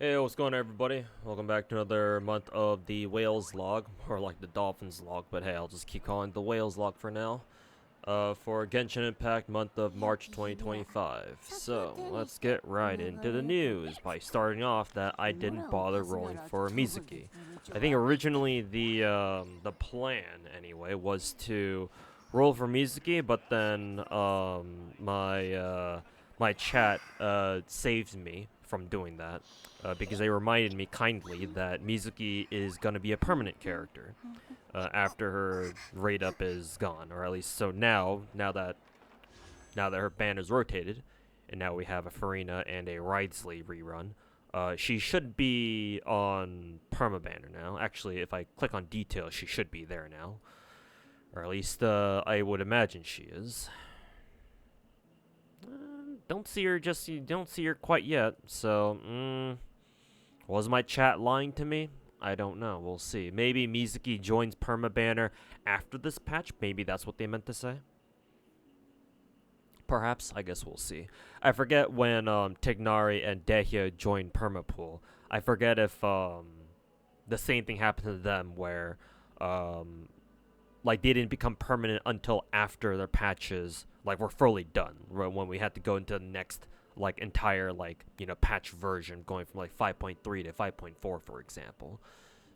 Hey, what's going on, everybody? Welcome back to another month of the Whales log, or like the Dolphins log, but hey, I'll just keep calling it the Whales log for now. For Genshin Impact month of March 2025. So, let's get right into the news by starting off that I didn't bother rolling for Mizuki. I think originally the plan, anyway, was to roll for Mizuki, but then my chat saved me from doing that because they reminded me kindly that Mizuki is going to be a permanent character after her rate up is gone, or at least so now that her band is rotated, and now we have a Farina and a Ridesley rerun. She should be on permabanner now. Actually, if I click on details, she should be there now, or at least I would imagine she is. Don't see her just you don't see her quite yet. So, was my chat lying to me? I don't know. We'll see. Maybe Mizuki joins permabanner after this patch. Maybe that's what they meant to say. Perhaps. I guess we'll see. I forget when Tignari and Dehya joined permapool. I forget if the same thing happened to them where um, like they didn't become permanent until after their patches like were fully done, right, when we had to go into the next like entire patch version, going from like 5.3 to 5.4, for example.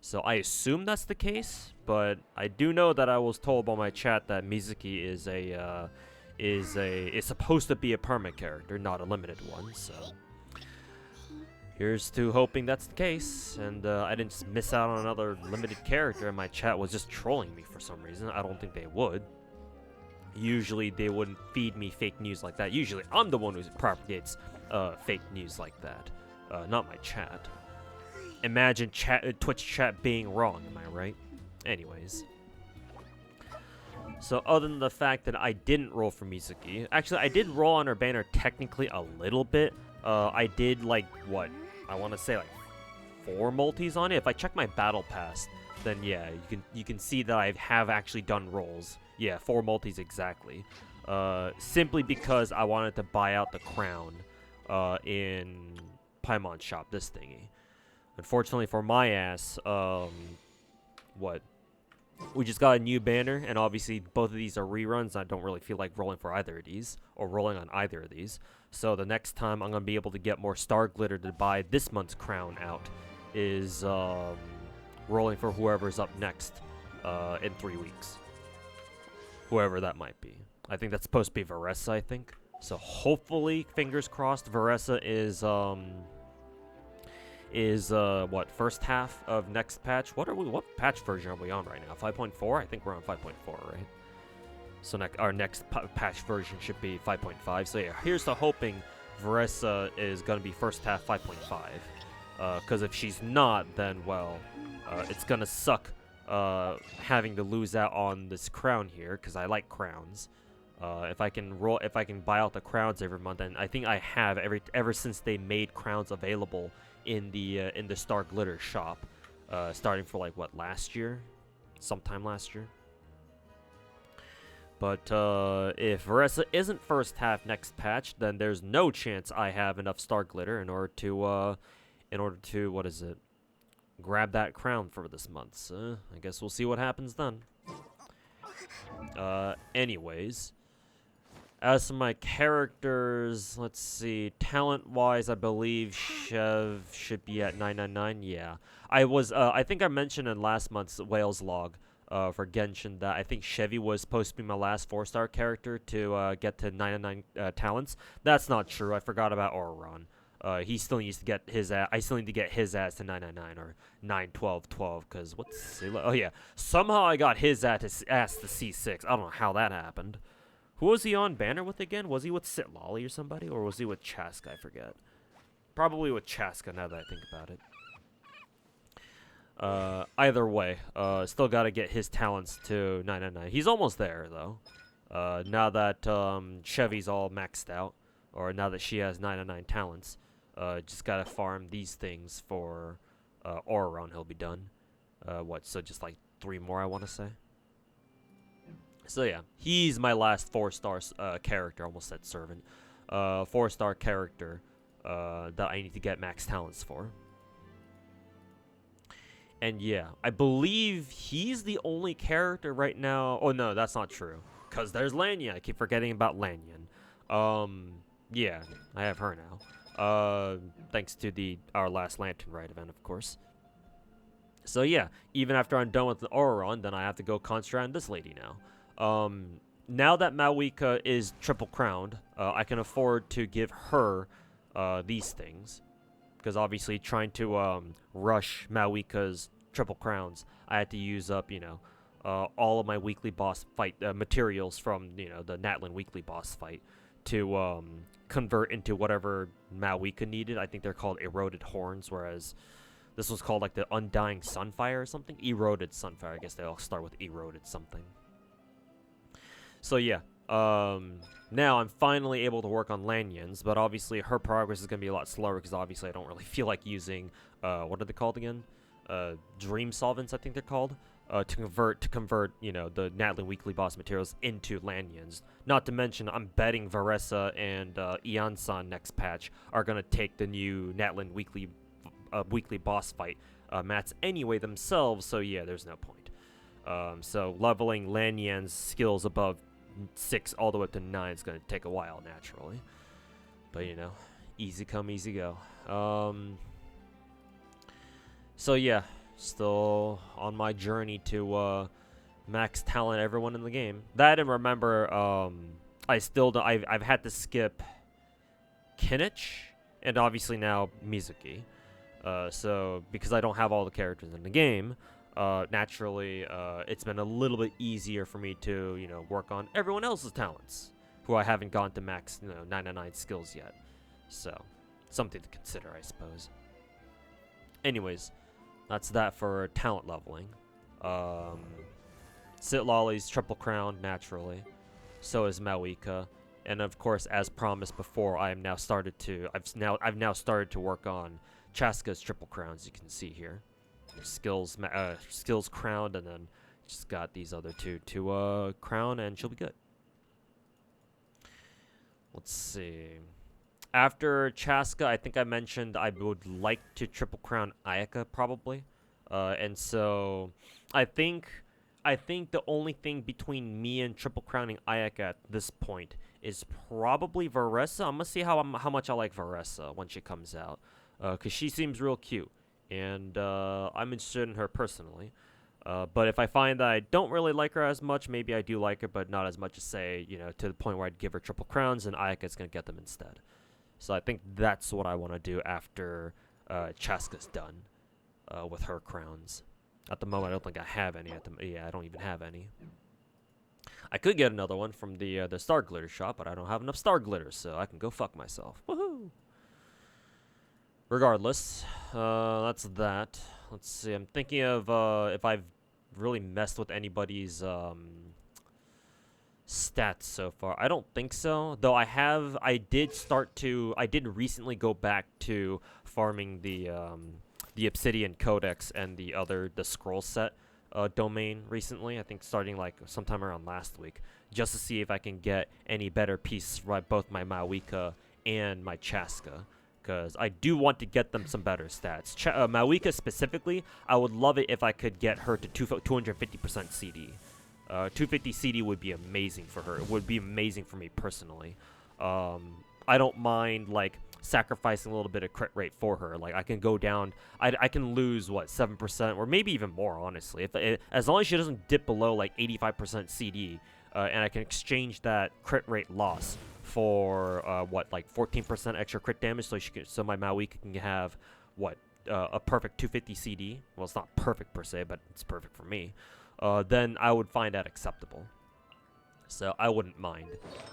So I assume that's the case, but I do know that I was told by my chat that Mizuki is supposed to be a perma character, not a limited one. So here's to hoping that's the case, and I didn't just miss out on another limited character, and my chat was just trolling me for some reason. I don't think they would. Usually they wouldn't feed me fake news like that. Usually I'm the one who propagates fake news like that, not my chat. Imagine Twitch chat being wrong, am I right? Anyways. So other than the fact that I didn't roll for Mizuki, actually I did roll on her banner technically a little bit. I did like, what, I want to say like 4 multis on it. If I check my battle pass, then yeah, you can see that I have actually done rolls. Yeah, 4 multis exactly. Simply because I wanted to buy out the crown in Paimon shop, this thingy. Unfortunately for my ass, what? We just got a new banner, and obviously both of these are reruns. I don't really feel like rolling for either of these, or rolling on either of these. So the next time I'm going to be able to get more star glitter to buy this month's crown out is rolling for whoever's up next in 3 weeks. Whoever that might be. I think that's supposed to be Varessa, I think. So hopefully, fingers crossed, Varessa is what, first half of next patch? What patch version are we on right now? 5.4? I think we're on 5.4, right? So our next patch version should be 5.5. So yeah, here's to hoping Varessa is going to be first half 5.5. Because if she's not, then, well, it's going to suck having to lose out on this crown here, because I like crowns. If I can buy out the crowns every month, and I think I have ever since they made crowns available in the Star Glitter shop, starting for like what, last year, sometime last year. But if Varessa isn't first half next patch, then there's no chance I have enough Star Glitter in order to what is it, grab that crown for this month. So I guess we'll see what happens then. Anyways, as for my characters, let's see. Talent-wise, I believe Chev should be at 999. Yeah, I think I mentioned in last month's Whales log for Genshin that I think Chevy was supposed to be my last 4-star character to get to 999 talents. That's not true. I forgot about Auron. He still needs to get his ass. I still need to get his ass to 999 or 91212. Cause what's oh yeah, somehow I got his ass to C6. I don't know how that happened. Who was he on banner with again? Was he with Sit Lolly or somebody, or was he with Chasca? I forget. Probably with Chasca now that I think about it. Either way, still got to get his talents to 999. He's almost there though. Now that Chevy's all maxed out, or now that she has 999 talents. Just gotta farm these things for Auron. He'll be done. So just like 3 more, I want to say. So yeah, he's my last 4-star character. Almost said servant. 4-star character that I need to get max talents for. And yeah, I believe he's the only character right now. Oh no, that's not true. Cause there's Lanyan. I keep forgetting about Lanyan. Yeah, I have her now. Thanks to our last Lantern Rite event, of course. So yeah, even after I'm done with the Auron, then I have to go concentrate on this lady now. Now that Mavuika is triple crowned, I can afford to give her these things. Because obviously trying to rush Mavuika's triple crowns, I had to use up, all of my weekly boss fight materials from, the Natlin weekly boss fight to convert into whatever Mavuika needed. I think they're called eroded horns, whereas this was called like the undying sunfire or something. Eroded sunfire. I guess they all start with eroded something. So yeah, now I'm finally able to work on Lanyans, but obviously her progress is going to be a lot slower because obviously I don't really feel like using, what are they called again? Dream solvents, I think they're called, to convert, the Natlin weekly boss materials into Lanyans. Not to mention, I'm betting Varessa and Iansan next patch are going to take the new Natlin weekly boss fight mats anyway themselves, so yeah, there's no point. So leveling Lanyan's skills above 6 all the way up to 9 is going to take a while, naturally. But, easy come, easy go. So, yeah, still on my journey to max talent everyone in the game. That I didn't remember, I've had to skip Kinich and obviously now Mizuki. So, because I don't have all the characters in the game, naturally, it's been a little bit easier for me to, work on everyone else's talents, who I haven't gone to max, 99 skills yet. So, something to consider, I suppose. Anyways, that's that for talent leveling. Sitlolly's triple crown, naturally. So is Mavuika. And of course, as promised before, I've now started to work on Chasca's triple crowns, you can see here. Skills crowned, and then just got these other two to crown, and she'll be good. Let's see. After Chasca, I think I mentioned I would like to triple crown Ayaka probably, and so I think the only thing between me and triple crowning Ayaka at this point is probably Varessa. I'm gonna see how much I like Varessa when she comes out, cause she seems real cute. And I'm interested in her personally. But if I find that I don't really like her as much, maybe I do like her, but not as much as, say, to the point where I'd give her triple crowns, and Ayaka's going to get them instead. So I think that's what I want to do after Chasca's done with her crowns. At the moment, I don't think I have any. I don't even have any. I could get another one from the Star Glitter shop, but I don't have enough Star Glitter, so I can go fuck myself. Woohoo! Regardless, that's that. Let's see, I'm thinking of if I've really messed with anybody's stats so far. I don't think so, though I did recently go back to farming the Obsidian Codex and the scroll set domain recently. I think starting like sometime around last week, just to see if I can get any better pieces for both my Mavuika and my Chasca. Because I do want to get them some better stats. Mavuika specifically, I would love it if I could get her to 250% CD. 250 CD would be amazing for her. It would be amazing for me personally. I don't mind like sacrificing a little bit of crit rate for her. Like I can go down, I can lose what 7% or maybe even more. Honestly, as long as she doesn't dip below like 85% CD, and I can exchange that crit rate loss for like 14% extra crit damage, so my Mavuika can have a perfect 250 CD. Well, it's not perfect per se, but it's perfect for me. Then I would find that acceptable. So I wouldn't mind.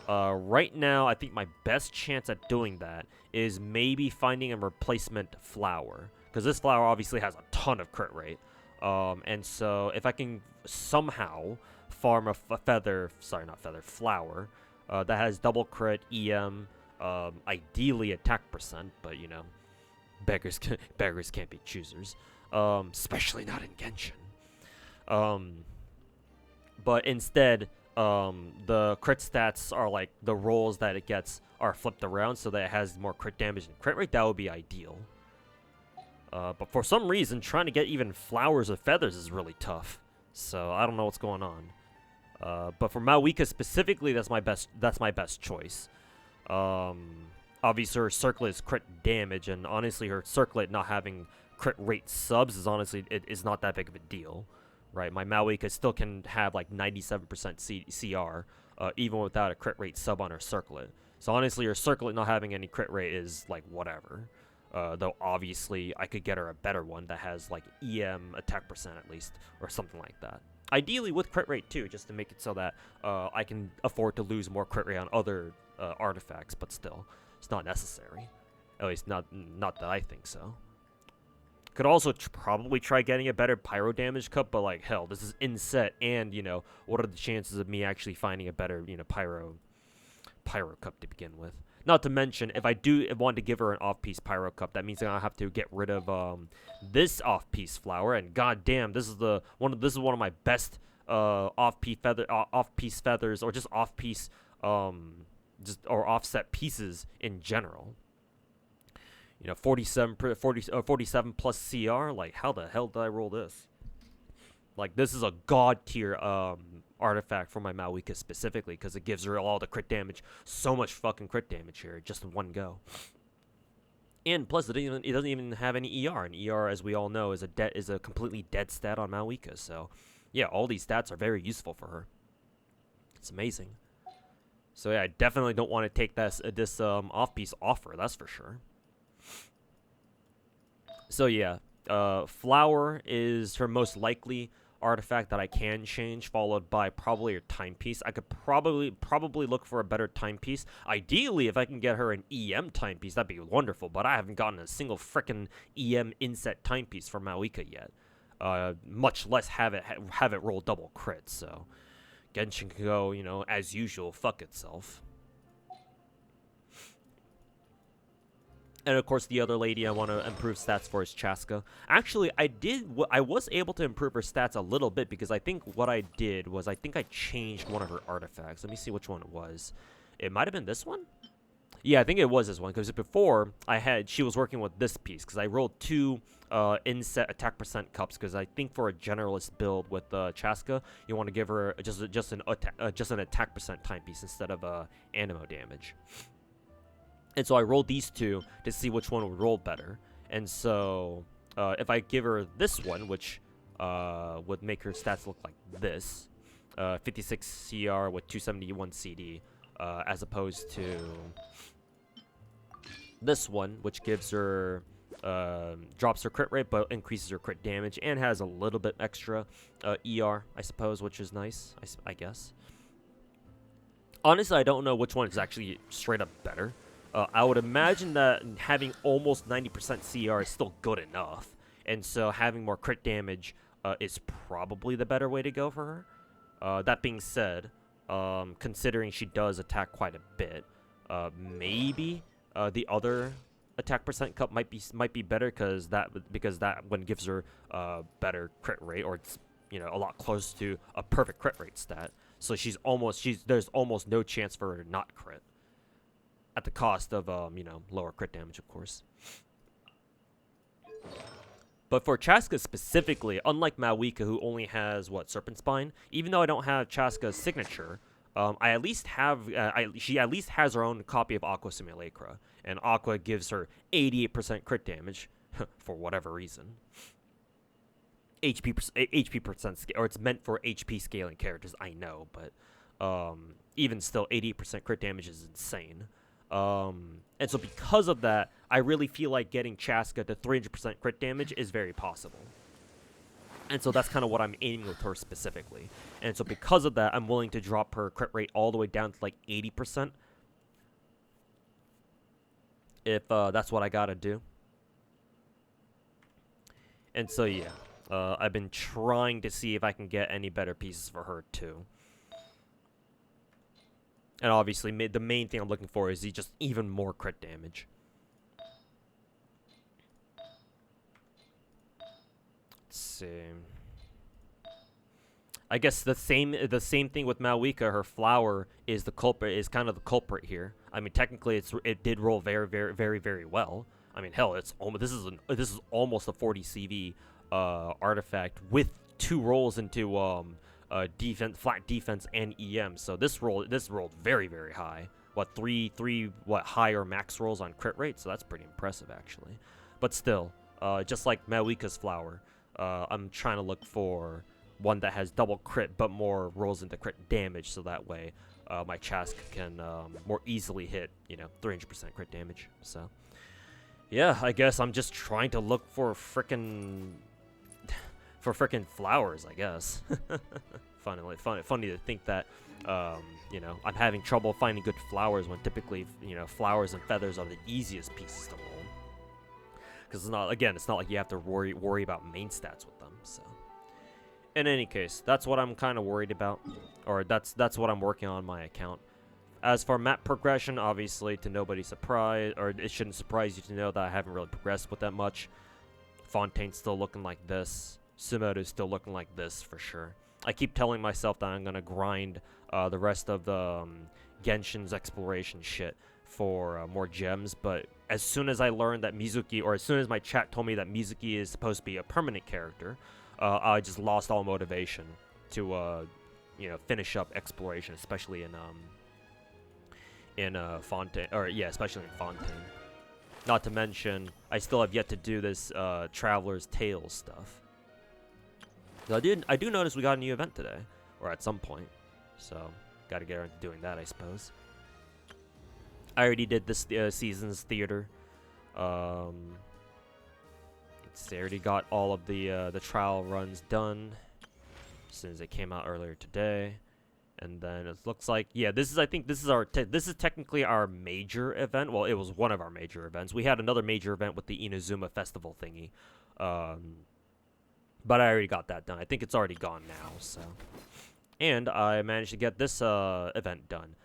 Right now, I think my best chance at doing that is maybe finding a replacement flower, because this flower obviously has a ton of crit rate. And so if I can somehow farm a flower that has double crit, EM, ideally attack percent, but beggars can't be choosers, especially not in Genshin. But instead, the crit stats are like the rolls that it gets are flipped around so that it has more crit damage and crit rate. That would be ideal. But for some reason, trying to get even flowers or feathers is really tough. So I don't know what's going on. But for Mavuika specifically, that's my best choice. Obviously her circlet is crit damage, and honestly her circlet not having crit rate subs is honestly is not that big of a deal, right? My Mavuika still can have like 97% CR, even without a crit rate sub on her circlet. So honestly, her circlet not having any crit rate is like whatever. Though obviously I could get her a better one that has like EM attack percent at least, or something like that. Ideally with crit rate too, just to make it so that I can afford to lose more crit rate on other artifacts, but still, it's not necessary. At least not that I think so. Could also probably try getting a better pyro damage cup, but like hell, this is inset, and you know, what are the chances of me actually finding a better, you know, pyro cup to begin with? Not to mention, if I do want to give her an off-piece pyro cup, that means I'm gonna have to get rid of this off-piece flower. And goddamn, this is one of my best off-piece feathers, or just off-piece or offset pieces in general. You know, 47 plus CR. Like, how the hell did I roll this? Like, this is a god tier artifact for my Mavuika specifically, because it gives her all the crit damage, so much fucking crit damage here, just in one go. And plus, it doesn't even have any ER, and ER, as we all know, is a completely dead stat on Mavuika. So, yeah, all these stats are very useful for her. It's amazing. So yeah, I definitely don't want to take this off-piece offer. That's for sure. So yeah, flower is her most likely artifact that I can change, followed by probably her timepiece. I could probably look for a better timepiece. Ideally, if I can get her an EM timepiece, that'd be wonderful, but I haven't gotten a single frickin' EM inset timepiece for Mavuika yet. Much less have it roll double crit, so Genshin can go, you know, as usual, fuck itself. And of course, the other lady I want to improve stats for is Chasca. Actually, I was able to improve her stats a little bit, because I think what I did was I changed one of her artifacts. Let me see which one it was. It might have been this one? Yeah, I think it was this one, because before she was working with this piece, because I rolled 2 inset attack percent cups, because I think for a generalist build with Chasca, you want to give her just an attack percent timepiece instead of animo damage. And so I rolled these 2 to see which one would roll better. And so if I give her this one, which would make her stats look like this, 56 CR with 271 CD, as opposed to this one, which gives her drops her crit rate but increases her crit damage, and has a little bit extra ER, I suppose, which is nice, I guess. Honestly, I don't know which one is actually straight up better. I would imagine that having almost 90% CR is still good enough, and so having more crit damage is probably the better way to go for her. That being said, considering she does attack quite a bit, maybe the other attack percent cup might be better, because that one gives her better crit rate, or it's, you know, a lot close to a perfect crit rate stat. So there's almost no chance for her to not crit, at the cost of you know, lower crit damage, of course. But for Chasca specifically, unlike Mavuika, who only has Serpent Spine, even though I don't have Chasca's signature, I at least have she at least has her own copy of Aqua Simulacra, and Aqua gives her 88% crit damage for whatever reason. HP percent, or it's meant for HP scaling characters, I know, but even still, 88% crit damage is insane. And so because of that, I really feel like getting Chasca to 300% crit damage is very possible. And so that's kind of what I'm aiming with her specifically. And so because of that, I'm willing to drop her crit rate all the way down to like 80%. If that's what I gotta do. And so yeah, I've been trying to see if I can get any better pieces for her too. And obviously, the main thing I'm looking for is just even more crit damage. Let's see. I guess the same thing with Mavuika. Her flower is the culprit, is kind of the culprit here. I mean, technically, it did roll very, very, very, very well. I mean, hell, it's almost this is almost a 40 CV artifact with 2 rolls into defense, flat defense, and EM. So this rolled very, very high. What, three higher max rolls on crit rate? So that's pretty impressive, actually. But still, just like Mavuika's flower, I'm trying to look for one that has double crit but more rolls into crit damage, so that way my Chasca can more easily hit, 300% crit damage. So yeah, I guess I'm just trying to look for frickin' flowers, I guess. Funny to think that, I'm having trouble finding good flowers when typically, flowers and feathers are the easiest pieces to roll. Because it's not like you have to worry about main stats with them. So, in any case, that's what I'm kind of worried about, or that's what I'm working on my account. As for map progression, obviously, to nobody's surprise, or it shouldn't surprise you to know that I haven't really progressed with that much. Fontaine's still looking like this. Sumeru's still looking like this for sure. I keep telling myself that I'm gonna grind the rest of the Genshin's exploration shit for more gems, but as soon as I learned that Mizuki, or as soon as my chat told me that Mizuki is supposed to be a permanent character, I just lost all motivation to finish up exploration, especially in Fontaine, or yeah, especially in Fontaine. Not to mention, I still have yet to do this Traveler's Tales stuff. So I do notice we got a new event today, or at some point, so got to get around to doing that, I suppose. I already did this season's theater. Let's see, I already got all of the trial runs done as soon as they came out earlier today. And then it looks like, yeah, I think this is technically our major event. Well, it was one of our major events. We had another major event with the Inazuma Festival thingy. But I already got that done. I think it's already gone now, so. And I managed to get this event done.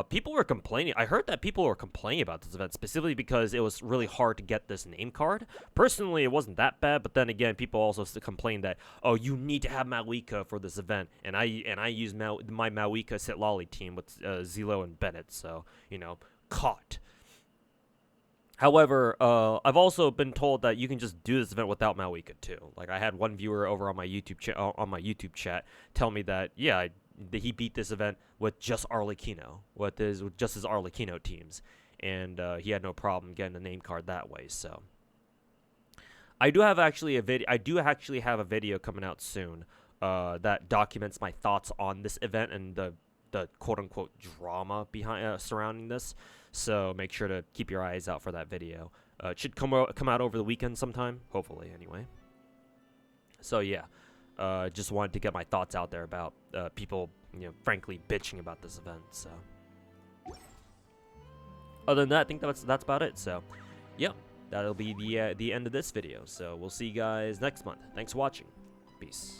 People were complaining. I heard that people were complaining about this event specifically because it was really hard to get this name card. Personally, it wasn't that bad, but then again, people also complained that, oh, you need to have Mavuika for this event, and I use my Mavuika Sitlali team with Zilo and Bennett, so caught. However, I've also been told that you can just do this event without Mavuika too. Like I had one viewer over on my YouTube chat tell me that he beat this event with just Arlecchino, with just his Arlecchino teams, and he had no problem getting the name card that way. So I do actually have a video coming out soon that documents my thoughts on this event and the quote unquote drama behind surrounding this. So make sure to keep your eyes out for that video. It should come out over the weekend sometime, hopefully anyway. So yeah. Just wanted to get my thoughts out there about people, frankly bitching about this event. So, other than that, I think that's about it. So, yeah, that'll be the end of this video. So we'll see you guys next month. Thanks for watching. Peace.